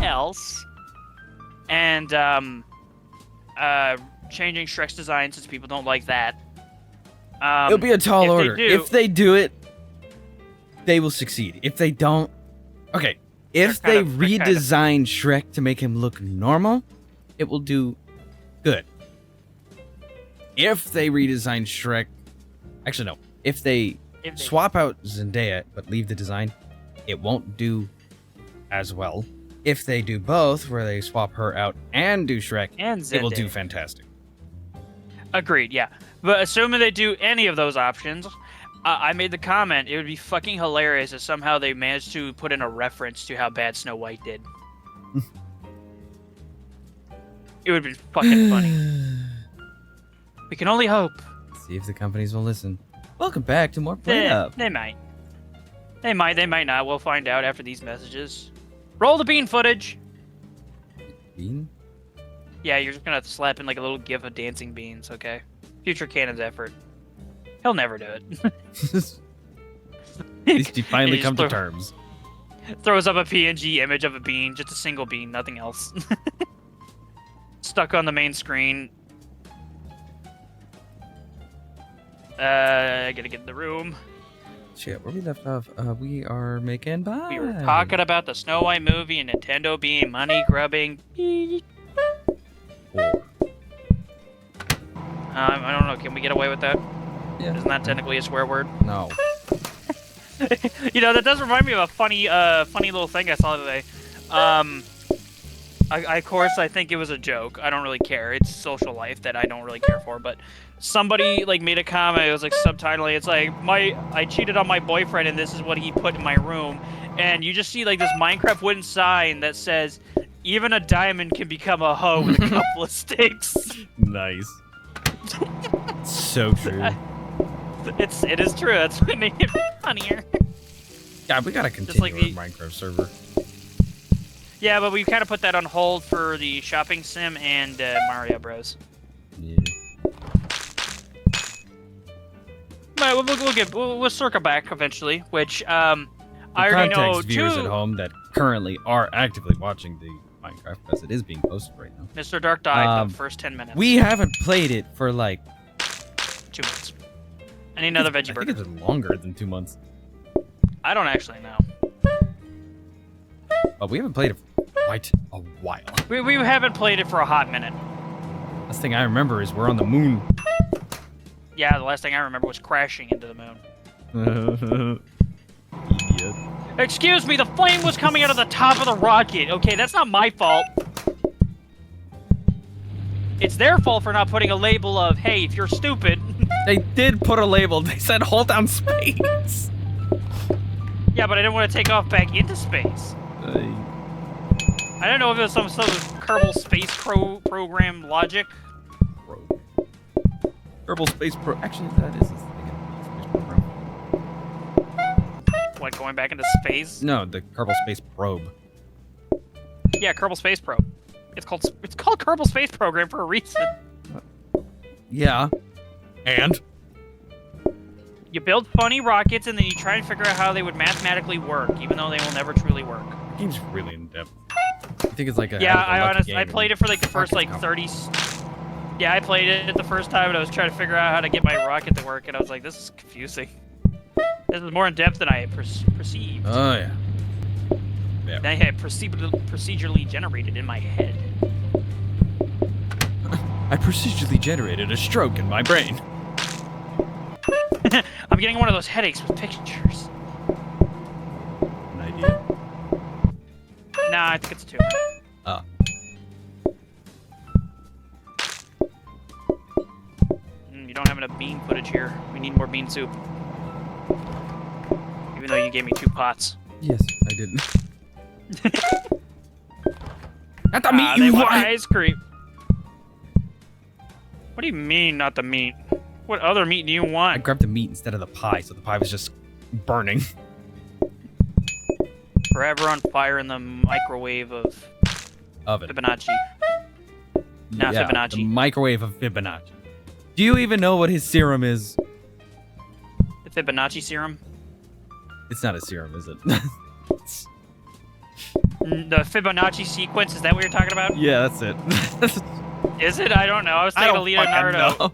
else, and changing Shrek's design since people don't like that. It'll be a tall order. If they do it, they will succeed. If they don't, okay. If they redesign Shrek to make him look normal, it will do good. If they redesign Shrek, actually no. If they swap out Zendaya but leave the design, it won't do as well. If they do both, where they swap her out and do Shrek, it will do fantastic. Agreed, yeah. But assuming they do any of those options, I made the comment, it would be fucking hilarious if somehow they managed to put in a reference to how bad Snow White did. It would be fucking funny. We can only hope. See if the companies will listen. Welcome back to more Plateup. They might. They might not. We'll find out after these messages. Roll the bean footage! Bean? Yeah, you're just gonna slap in like a little gif of dancing beans, okay? Future Canon's effort. He'll never do it. At least he finally come to terms. Throws up a PNG image of a bean, just a single bean, nothing else. Stuck on the main screen. I gotta get in the room. Shit, where we left off, we are making pie. We were talking about the Snow White movie and Nintendo being money grubbing. I don't know. Can we get away with that? Yeah. Isn't that technically a swear word? No. You know, that does remind me of a funny little thing I saw today. Of course, I think it was a joke. I don't really care. It's social life that I don't really care for. But somebody like made a comment. It was like subtitling. It's like I cheated on my boyfriend, and this is what he put in my room. And you just see like this Minecraft wooden sign that says, "Even a diamond can become a hoe with a couple of sticks." Nice. So true. It is true. That's what made it funnier. Yeah, we gotta continue like our Minecraft server. Yeah, but we kind of put that on hold for the shopping sim and Mario Bros. Yeah. But we'll circle back eventually. Which I already know. Viewers at home that currently are actively watching the Minecraft because it is being posted right now. Mr. Dark died in the first 10 minutes. We haven't played it for like 2 months. I need another veggie burger. I think it's longer than 2 months. I don't actually know. But we haven't played it for quite a while. We haven't played it for a hot minute. Last thing I remember is we're on the moon. Yeah, the last thing I remember was crashing into the moon. Idiot. Excuse me, the flame was coming out of the top of the rocket. Okay, that's not my fault. It's their fault for not putting a label of, hey, if you're stupid. They did put a label. They said hold down space. Yeah, but I didn't want to take off back into space. I don't know if it was some sort of Kerbal Space Program logic. Kerbal Space Pro. Actually, that is the thing. Space Program. What, going back into space? No, the Kerbal Space Probe. Yeah, Kerbal Space Probe. It's called Kerbal Space Program for a reason. Yeah. And? You build funny rockets and then you try and figure out how they would mathematically work, even though they will never truly work. The game's really in depth. I think it's like a I played it for like the first like 30. Yeah, I played it the first time and I was trying to figure out how to get my rocket to work, and I was like, this is confusing. This is more in depth than I had perceived. Oh yeah. Then I had procedurally generated in my head. I procedurally generated a stroke in my brain. I'm getting one of those headaches with pictures. An idea? Nah, I think it's a tumor. Oh. You don't have enough bean footage here. We need more bean soup. Even though you gave me 2 pots. Yes, I didn't. Not the meat you want! Ice cream. What do you mean, not the meat? What other meat do you want? I grabbed the meat instead of the pie, so the pie was just burning. Forever on fire in the microwave of Oven. Fibonacci. Not yeah, Fibonacci. The microwave of Fibonacci. Do you even know what his serum is? The Fibonacci serum? It's not a serum, is it? The Fibonacci sequence, is that what you're talking about? Yeah, that's it. Is it? I don't know. I was thinking of Leonardo.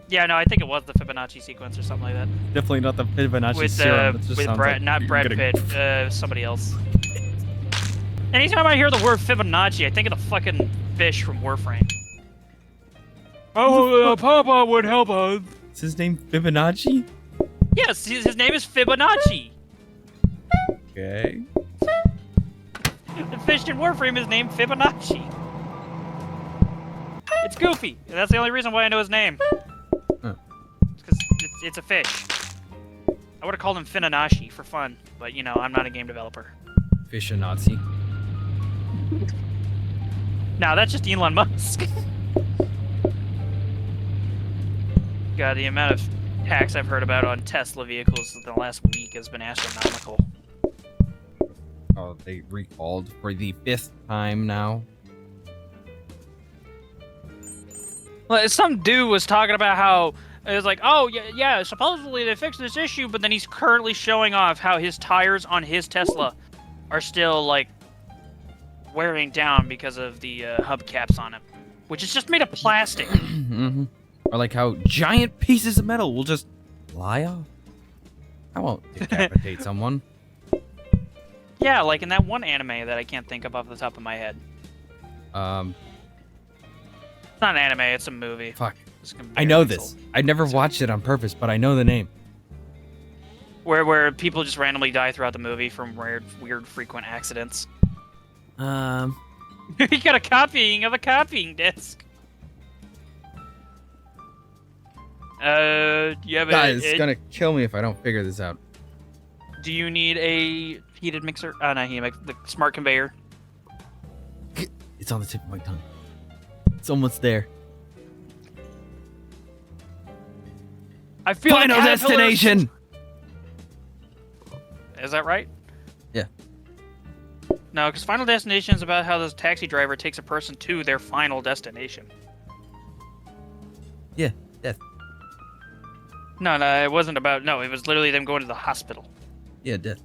Yeah, no, I think it was the Fibonacci sequence or something like that. Definitely not the Fibonacci With serum. It just with sounds Brad, like not you're Brad getting- Pitt, somebody else. Anytime I hear the word Fibonacci, I think of the fucking fish from Warframe. Oh, Papa would help us. Is his name Fibonacci? Yes, his name is Fibonacci. Okay. The fish in Warframe is named Fibonacci. It's Goofy. And that's the only reason why I know his name. Huh. Because it's a fish. I would have called him Finanashi for fun, but you know, I'm not a game developer. Fish and Nazi. No, that's just Elon Musk. God, the amount of hacks I've heard about on Tesla vehicles in the last week has been astronomical. Oh, they recalled for the 5th time now. Well, some dude was talking about how it was like, oh yeah, supposedly they fixed this issue, but then he's currently showing off how his tires on his Tesla are still like wearing down because of the hubcaps on it, which is just made of plastic. Mm-hmm. Or like how giant pieces of metal will just fly off. I won't decapitate someone. Yeah, like in that one anime that I can't think of off the top of my head. Um, It's not an anime, it's a movie. fuck. It's gonna be I know canceled. this. I never watched it on purpose, but I know the name. Where people just randomly die throughout the movie from weird frequent accidents. You got a copying of a copying disc. You have Guys, it's gonna kill me if I don't figure this out. Do you need a heated mixer? Oh, no, the smart conveyor. It's on the tip of my tongue. It's almost there. I feel Final like destination! Is that right? Yeah. No, because Final Destination is about how this taxi driver takes a person to their final destination. Yeah, death. No, it wasn't about. No, it was literally them going to the hospital. Yeah, death.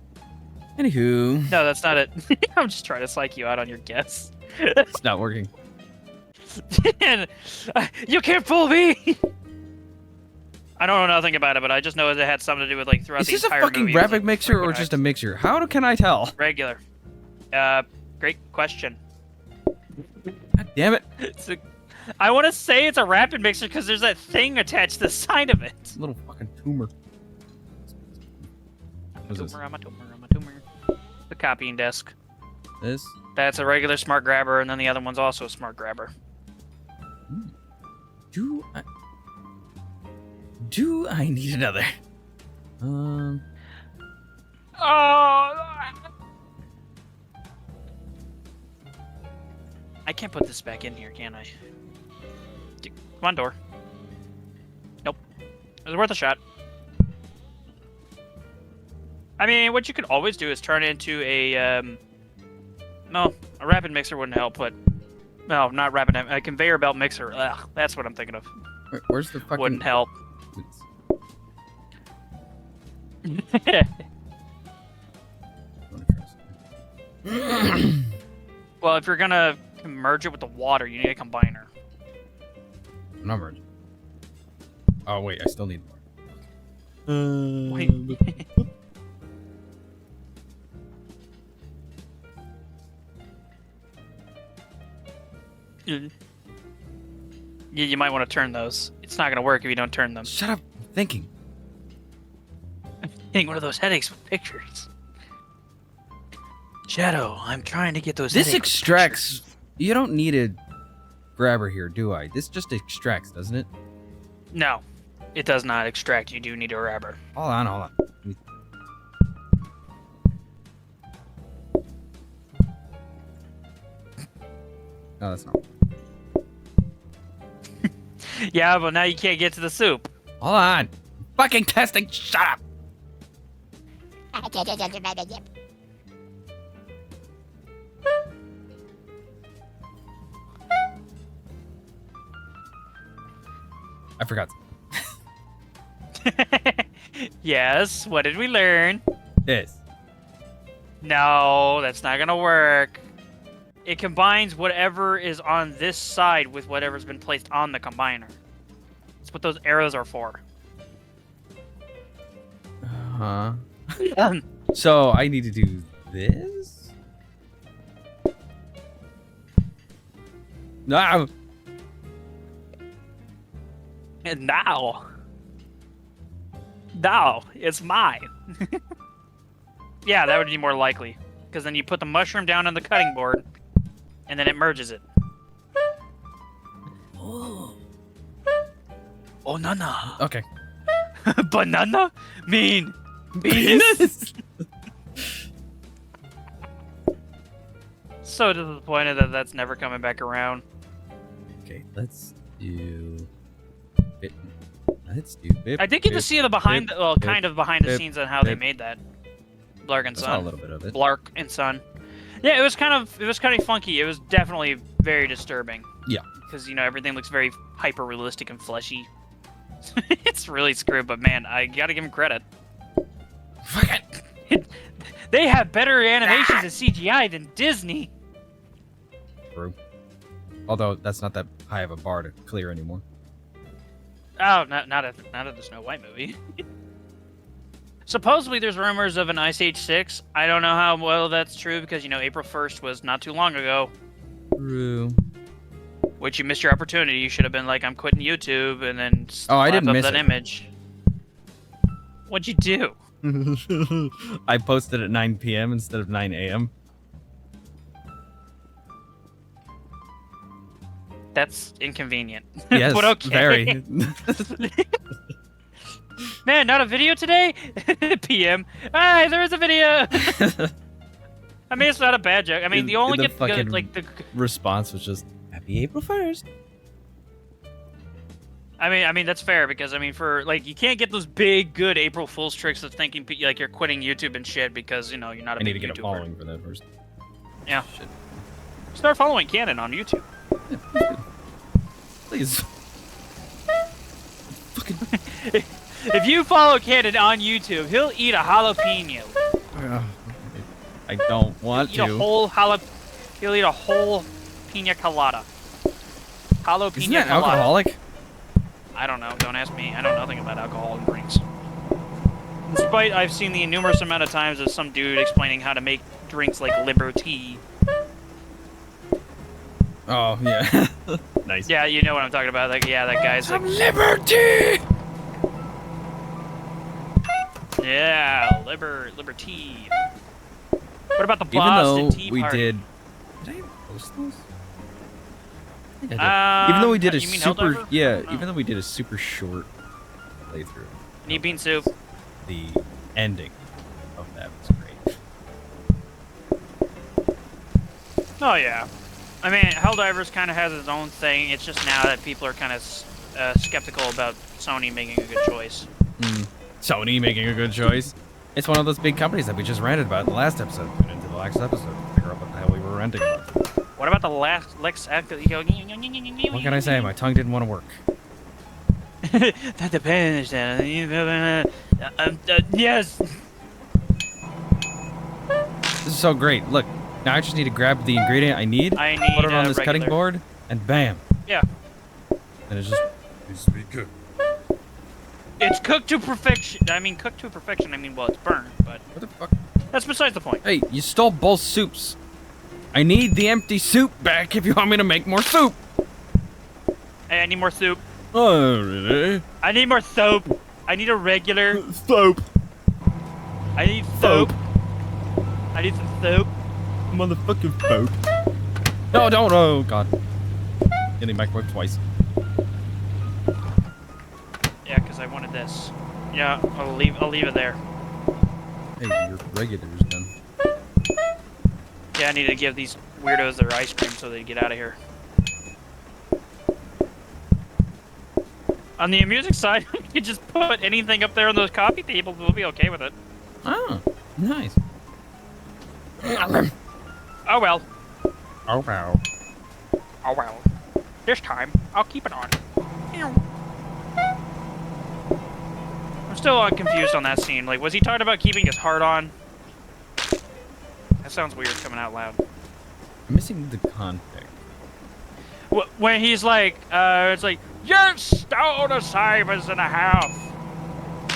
Anywho. No, that's not it. I'm just trying to psych you out on your guess. It's not working. You can't fool me! I don't know nothing about it, but I just know it had something to do with like throughout Is the this a entire fucking movie. It was, graphic like, mixer or freaking just a mixer? How can I tell? regular? Great question. God damn it. I want to say it's a rapid mixer because there's that thing attached to the side of it. It's a little fucking tumor. What is this? I'm a tumor. The copying desk. This? That's a regular smart grabber, and then the other one's also a smart grabber. Do I need another? Oh. I can't put this back in here, can I? Come on, door. Nope. It was worth a shot. I mean, what you could always do is turn it into a, no, a rapid mixer wouldn't help, but... No, not rapid, a conveyor belt mixer. Ugh, that's what I'm thinking of. Where's the fucking... Wouldn't help. Well, if you're gonna merge it with the water, you need a combiner. I'm not merging. Oh, wait, I still need more. Wait. You might want to turn those. It's not gonna work if you don't turn them. Shut up. I'm thinking. Getting one of those headaches with pictures. Shadow, I'm trying to get those. This headaches with extracts... pictures. You don't need a grabber here, do I? This just extracts, doesn't it? No, it does not extract. You do need a grabber. Hold on. No, that's not. Yeah, but now you can't get to the soup. Hold on. Fucking testing. Shut up. I forgot. Yes, what did we learn? This. No, that's not gonna work. It combines whatever is on this side with whatever's been placed on the combiner. That's what those arrows are for. Huh. So I need to do this? No. And now it's mine. Yeah, that would be more likely. Because then you put the mushroom down on the cutting board, and then it merges it. Oh, nana. Okay. Banana? Mean. Penis? So disappointed that that's never coming back around. Okay, let's do... Let's do... I did get to see the behind, kind of behind the scenes on how they made that. Blark and I saw Son. a little bit of it. Blark and Son. Yeah, it was kind of funky. It was definitely very disturbing. Yeah. Because, you know, everything looks very hyper realistic and fleshy. It's really screwed, but man, I gotta give him credit. Fuck it. They have better animations and CGI than Disney. True. Although that's not that high of a bar to clear anymore. Oh, not at the Snow White movie. Supposedly, there's rumors of an Ice Age 6. I don't know how well that's true because, you know, April 1st was not too long ago. True. Which you missed your opportunity. You should have been like, I'm quitting YouTube, and then I didn't miss that it. image. What'd you do? I posted at 9 p.m. instead of 9 a.m. That's inconvenient. Yes, but okay. very. Man, not a video today? PM. Hey, there is a video! I mean, it's not a bad joke. I mean, the only the response was just, Happy April 1st. I mean that's fair because I mean for like you can't get those big good April Fool's tricks of thinking like you're quitting YouTube and shit because you know you're not a big YouTuber. I need to get a following for that first. Yeah. Shit. Start following Cannon on YouTube. Yeah, please. Fucking. If you follow Cannon on YouTube, he'll eat a jalapeno. I don't want to. He'll eat a whole pina colada. Jalapeno Isn't that colada. alcoholic? I don't know. Don't ask me. I know nothing about alcohol and drinks. Despite I've seen the numerous amount of times of some dude explaining how to make drinks like Liberty. Oh, yeah. Nice. Yeah, you know what I'm talking about. Like, yeah, that guy's like... Liberty! Yeah, Liberty. What about the Even Boston though Tea we Party? did I post those? I think I did. Even though we did a you mean super... Helldiver? Yeah, even though we did a super short playthrough. Need bean soup. The ending of that was great. Oh, yeah. I mean, Helldivers kind of has its own thing. It's just now that people are kind of skeptical about Sony making a good choice. Sony making a good choice. It's one of those big companies that we just ranted about in the last episode. Went into the last episode to figure out what the hell we were ranting about. What about the last Lex? What What can I say? My tongue didn't want to work. That depends. Yes. This is so great. Look, now I just need to grab the ingredient I need, put it on this cutting board, and bam. Yeah. And it just needs to be cooked. It's cooked to perfection. I mean, cooked to perfection. I mean, well, it's burned, but What the fuck? that's besides the point. Hey, you stole both soups. I need the empty soup back if you want me to make more soup. Hey, I need more soup. Oh, really? I need more soap. I need a regular Soap. I need soap. I need some soap. Motherfucking soap. No, don't. Oh, God. Getting microwave twice. Yeah, because I wanted this. Yeah, I'll leave it there. Hey, your regulars done. Yeah, I need to give these weirdos their ice cream so they get out of here. On the music side, you just put anything up there on those coffee tables, we'll be okay with it. Oh, nice. Oh well. Oh, wow. Oh well. This time, I'll keep it on. I'm still confused on that scene. Like, was he talking about keeping his heart on? That sounds weird coming out loud. I'm missing the context. When he's like, it's like, you stole a savers and a half.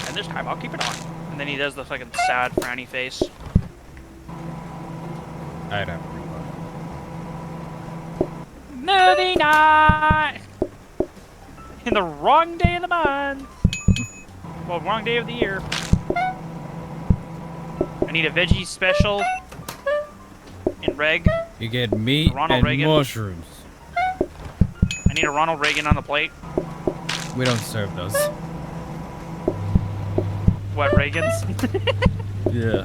And this time I'll keep it on. And then he does the fucking sad frowny face. I'd have to rewatch. Movie night! In the wrong day of the month. Well, wrong day of the year. I need a veggie special in reg. You get meat Ronald and Reagan. mushrooms. I need a Ronald Reagan on the plate. We don't serve those. What, Reagans? Yeah.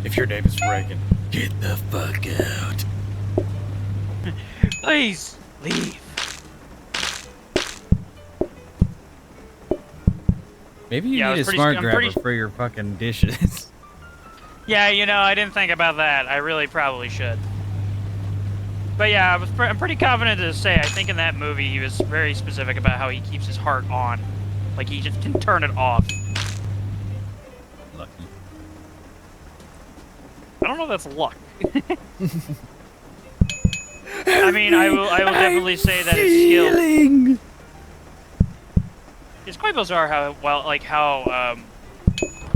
If your name is Reagan, get the fuck out. Please, leave. Maybe you need a smart grabber for your fucking dishes. Yeah, you know, I didn't think about that. I really probably should. But yeah, I'm pretty confident to say, I think in that movie he was very specific about how he keeps his heart on. Like, he just can turn it off. Lucky. I don't know if that's luck. I mean, I will definitely say that it's skill. It's quite bizarre how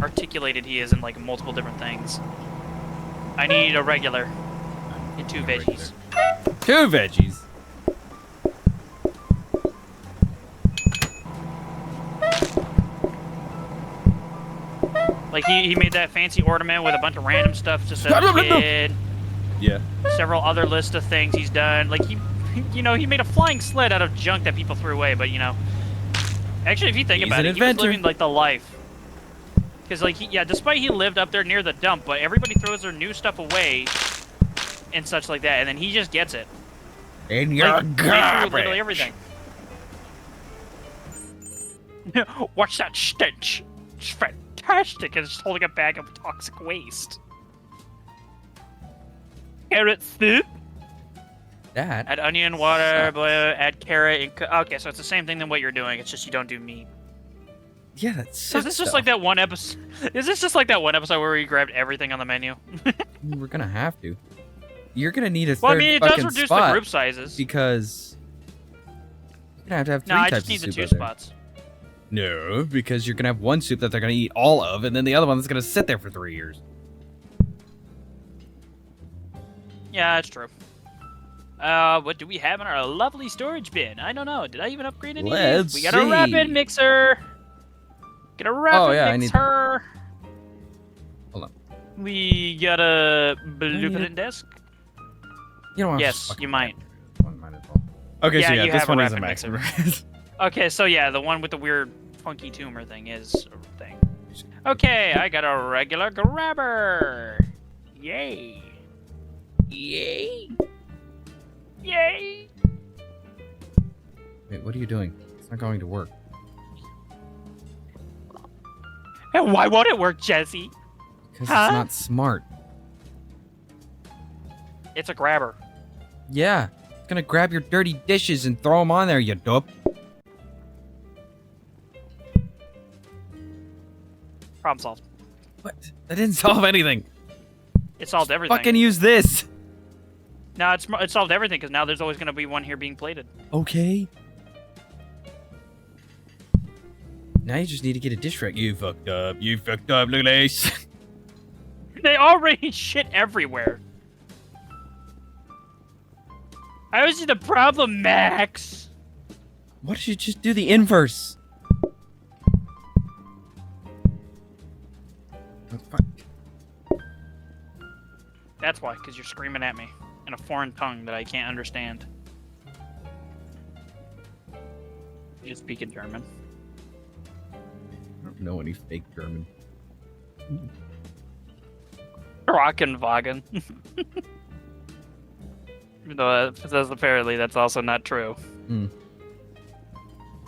articulated he is in like multiple different things. I need a regular and 2 veggies. 2 veggies. Like he made that fancy ornament with a bunch of random stuff just as a kid. Yeah. Several other list of things he's done. Like he made a flying sled out of junk that people threw away. But you know, actually, if you think about it, he was living like the life. Because like despite he lived up there near the dump, but everybody throws their new stuff away and such like that, and then he just gets it. In your garbage. They threw literally everything. Watch that stench. It's fantastic. And it's holding a bag of toxic waste. Carrot soup. That. Add onion, water, boil, add carrot. And okay, so it's the same thing than what you're doing. It's just you don't do meat. Yeah, that sucks. Is this just like that one episode? Is this just like that one episode where we grabbed everything on the menu? We're gonna have to. You're gonna need a third well, I mean, it does fucking reduce spot the group sizes. because you're gonna have 3 no, I types just need of the soup 2 out there. spots. No, because you're gonna have one soup that they're gonna eat all of, and then the other one that's gonna sit there for 3 years. Yeah, that's true. What do we have in our lovely storage bin? I don't know. Did I even upgrade any of Let's these? We got a rapid mixer. Get a rapid mixer. Hold on. We got a blueprint desk. You don't want yes, you might. Okay, yeah, so you this have one a is a rapid maximum. Okay, so yeah, the one with the weird funky tumor thing is a thing. Okay, I got a regular grabber. Yay. Yay. Yay. Wait, what are you doing? It's not going to work. And why won't it work, Jesse? Because it's not smart. It's a grabber. Yeah. It's gonna grab your dirty dishes and throw them on there, you dope. Problem solved. What? That didn't solve anything. It solved everything. Fucking use this. No, it solved everything because now there's always going to be one here being plated. Okay. Now you just need to get a dish rack. You fucked up. You fucked up, look at this. They already shit everywhere. I was the problem, Max. Why don't you just do the inverse? Oh, fuck. That's why, because you're screaming at me in a foreign tongue that I can't understand. You just speak in German. I don't know any fake German. Rockenwagen. Even though it says apparently that's also not true. Hmm.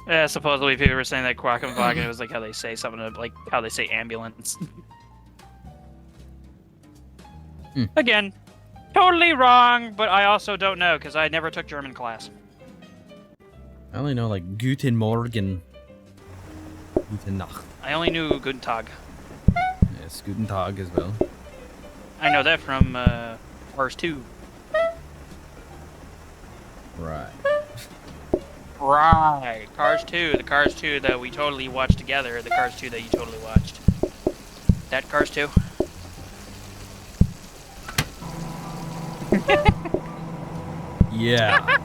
Yeah, supposedly people were saying that Quackenwagen was like how they say something like how they say ambulance. Again, totally wrong, but I also don't know because I never took German class. I only know like Guten Morgen. Gute Nacht. I only knew Guten Tag. Yes, Guten Tag as well. I know that from Cars 2. Right. Right. Cars 2. The Cars 2 that we totally watched together. The Cars 2 that you totally watched. That Cars 2? Yeah.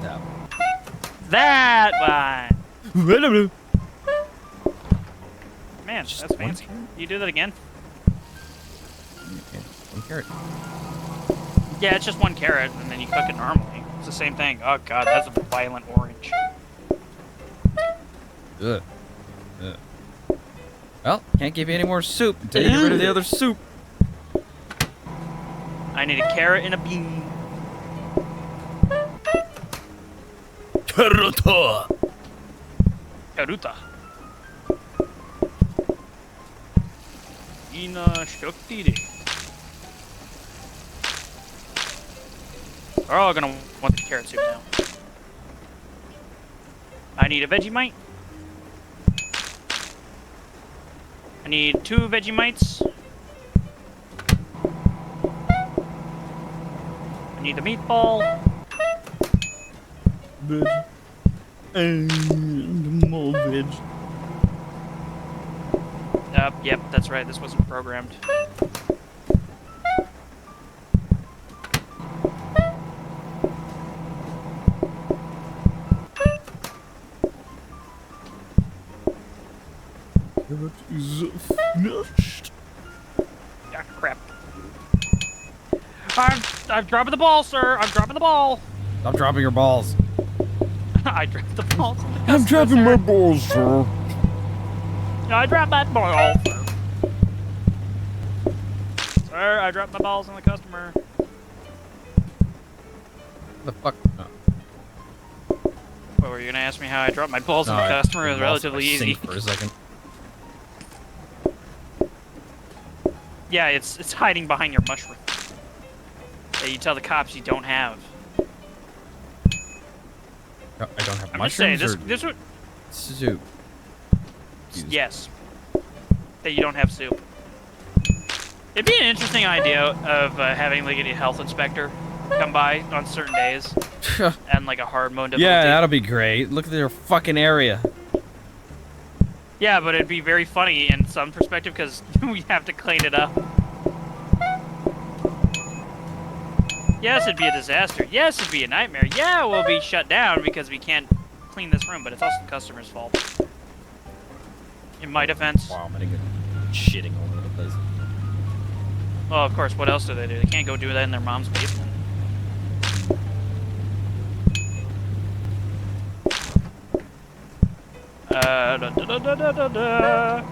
That one! Man, Just that's one fancy. carrot? You do that again? Okay, 1 carrot. Yeah, it's just 1 carrot, and then you cook it normally. It's the same thing. Oh god, that's a violent orange. Ugh. Ugh. Well, can't give you any more soup until you get rid of the other soup. I need a carrot and a bean. Carrota. Karuta. Ina Shoktiri. We're all gonna want the carrot soup now. I need a Vegemite. I need 2 Vegemites. I need a meatball. Veg. And more veg. Yep, that's right. This wasn't programmed. Carrot is finished. Ah, crap. I'm dropping the ball, sir. I'm dropping the ball. Stop dropping your balls. I dropped the ball. I'm dropping my balls, sir. I dropped that ball, sir. Sir, I dropped my balls on the customer. The fuck? Oh. What, were you gonna ask me how I dropped my balls on the customer? It was relatively easy. For a second. Yeah, it's hiding behind your mushroom. That you tell the cops you don't have. I don't have I'm just saying, mushrooms this would... soup. Yes. That you don't have soup. It'd be an interesting idea of having like a health inspector come by on certain days and like a hard mode difficulty. Yeah, that'll be great. Look at their fucking area. Yeah, but it'd be very funny in some perspective because we have to clean it up. Yes, it'd be a disaster. Yes, it'd be a nightmare. Yeah, we'll be shut down because we can't clean this room, but it's also the customer's fault. In my defense. Wow, I'm gonna get shitting all over the place. Well, of course, what else do? They can't go do that in their mom's basement. Da da da da da da da.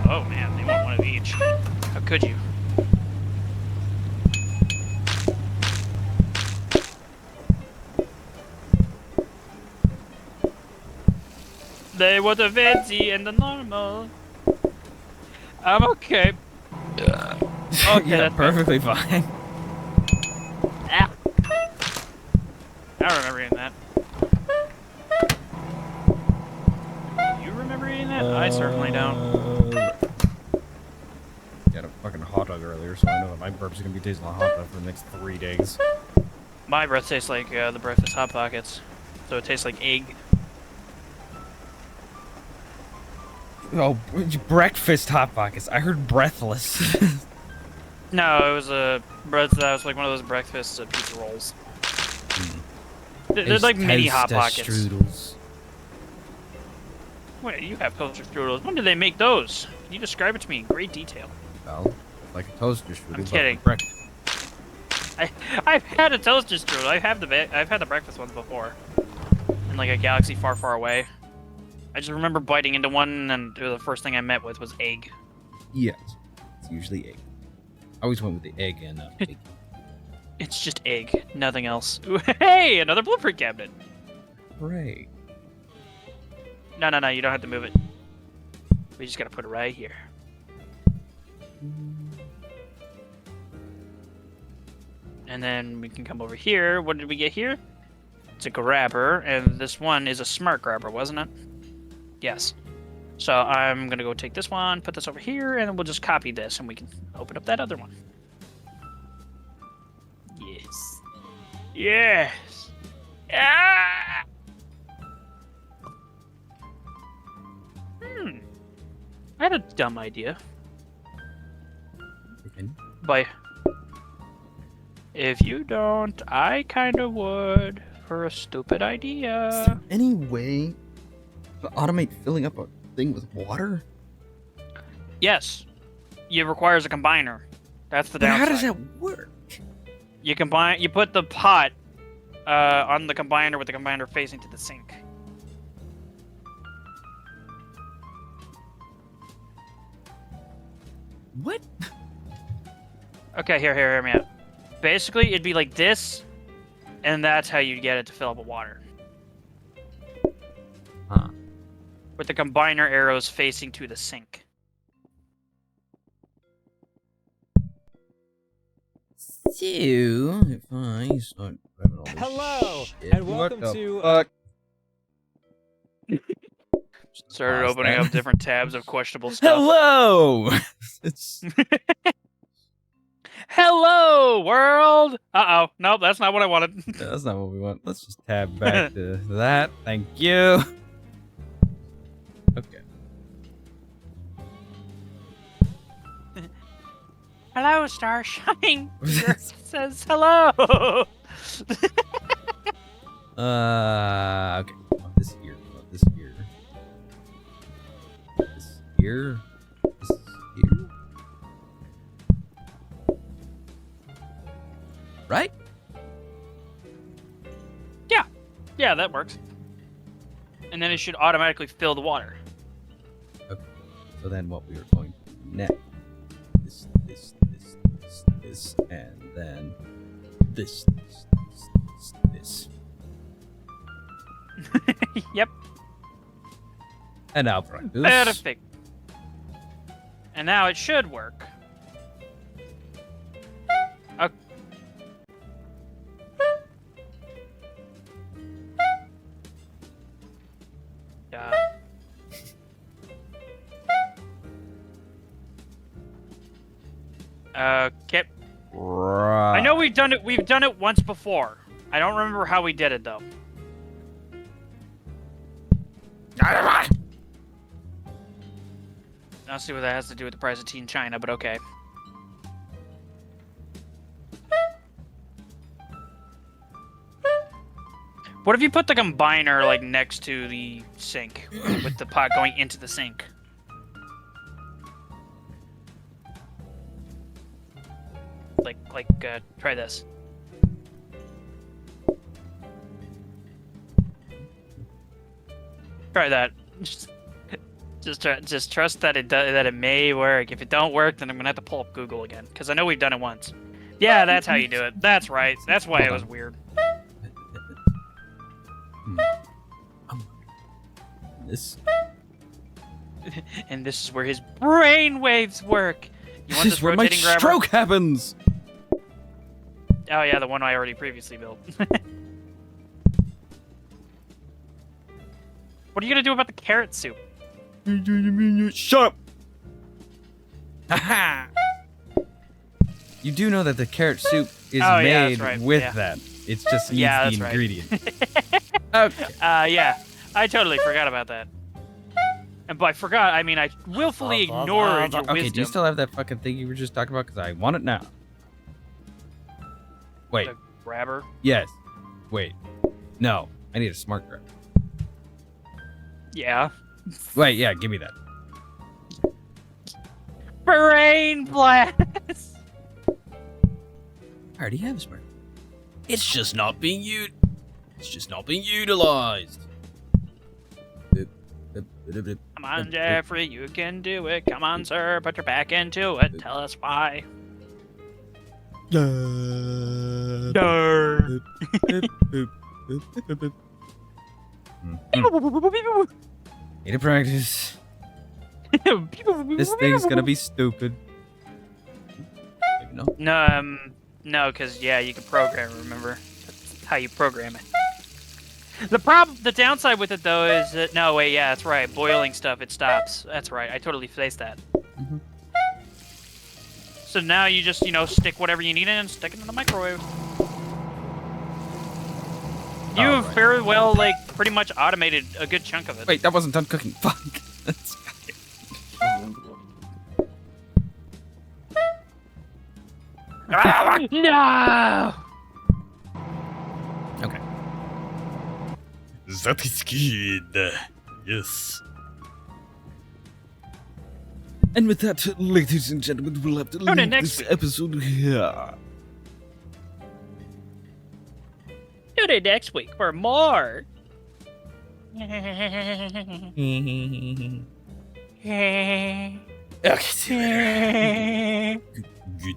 Oh man, they want one of each. How could you? They want the veggie and the normal. I'm okay. Okay, yeah, that's perfectly fine. Ah. I remember eating that. You remember eating that? I certainly don't. Got a fucking hot dog earlier, so I know that my burps are gonna be tasting like hot dog for the next 3 days. My breath tastes like the breakfast Hot Pockets. So it tastes like egg. Oh, breakfast Hot Pockets. I heard breathless. No, it was a that was like one of those breakfast pizza rolls. They're like mini Hot Pockets. Strudels. Wait, you have toaster strudels. When did they make those? Can you describe it to me in great detail? Well, like a toaster strudel. I'm kidding. But for breakfast. I've had a toaster strudel. I've had the breakfast ones before. In like a galaxy far, far away. I just remember biting into one, and the first thing I met with was egg. Yes, it's usually egg. I always went with the egg and bacon. It's just egg, nothing else. Hey, another blueprint cabinet. Right. No, you don't have to move it. We just gotta put it right here. And then we can come over here. What did we get here? It's a grabber, and this one is a smart grabber, wasn't it? Yes. So I'm gonna go take this one, put this over here, and then we'll just copy this, and we can open up that other one. Yes. Yes. Ah! I had a dumb idea. Okay. But if you don't, I kind of would for a stupid Is idea. there any way to automate filling up a thing with water? Yes. It requires a combiner. That's the But downside. how does that work? You combine. You put the pot on the combiner with the combiner facing to the sink. What? Okay, hear me out. Basically, it'd be like this, and that's how you get it to fill up with water. Huh. With the combiner arrows facing to the sink. So, if I start grabbing all this Hello, shit, and welcome what the to, fuck? Started Pause opening that. up different tabs of questionable stuff. Hello! It's Hello, world! Uh-oh. Nope, that's not what I wanted. that's not what we want. Let's just tab back to that. Thank you. Okay. Hello, Starshine. Says hello. Okay. Want this here. Want this here. This here. This here. Right? Yeah, that works. And then it should automatically fill the water. Okay. So then what we are going to do next. This, and then this. Yep. And now practice. Perfect. And now it should work. Okay. Okay. Right. I know we've done it. We've done it once before. I don't remember how we did it though. I don't see what that has to do with the price of tea in China, but okay. What if you put the combiner like next to the sink, with the pot going into the sink? Try this. Try that. Just trust that it may work. If it don't work, then I'm gonna have to pull up Google again, because I know we've done it once. Yeah, that's how you do it. That's right. That's why it was weird. This. And this is where his brain waves work. You want This this is where my rotating grabber? stroke happens. Oh yeah, the one I already previously built. What are you gonna do about the carrot soup? Shut up. Haha. You do know that the carrot soup is Oh, yeah, made that's right. with Yeah. that. It just needs Yeah, the that's right. ingredient. Okay. Yeah, I totally forgot about that. And by forgot, I mean I willfully ignored your Okay, wisdom. do you still have that fucking thing you were just talking about? Because I want it now. Wait. The grabber. Yes. Wait. No. I need a smart grab. Yeah. Wait, yeah, give me that. Brain blast. I already have a smart. It's just not being utilized. Come on, Jeffrey, you can do it. Come on, sir, put your back into it. Tell us why. Need to practice. This thing's gonna be stupid. Maybe no. No, No, because yeah, you can program it, remember? That's how you program it. The downside with it though is that no, wait, yeah, that's right. Boiling stuff, it stops. That's right. I totally faced that. Mhm. So now you just, stick whatever you need in and stick it in the microwave. You've Alright. very well, pretty much automated a good chunk of it. Wait, that wasn't done cooking. Fuck. No! Okay. That is good. Yes. And with that, ladies and gentlemen, we'll have to Tune in leave next this week. episode here. Tune in next week for more. Okay. Good.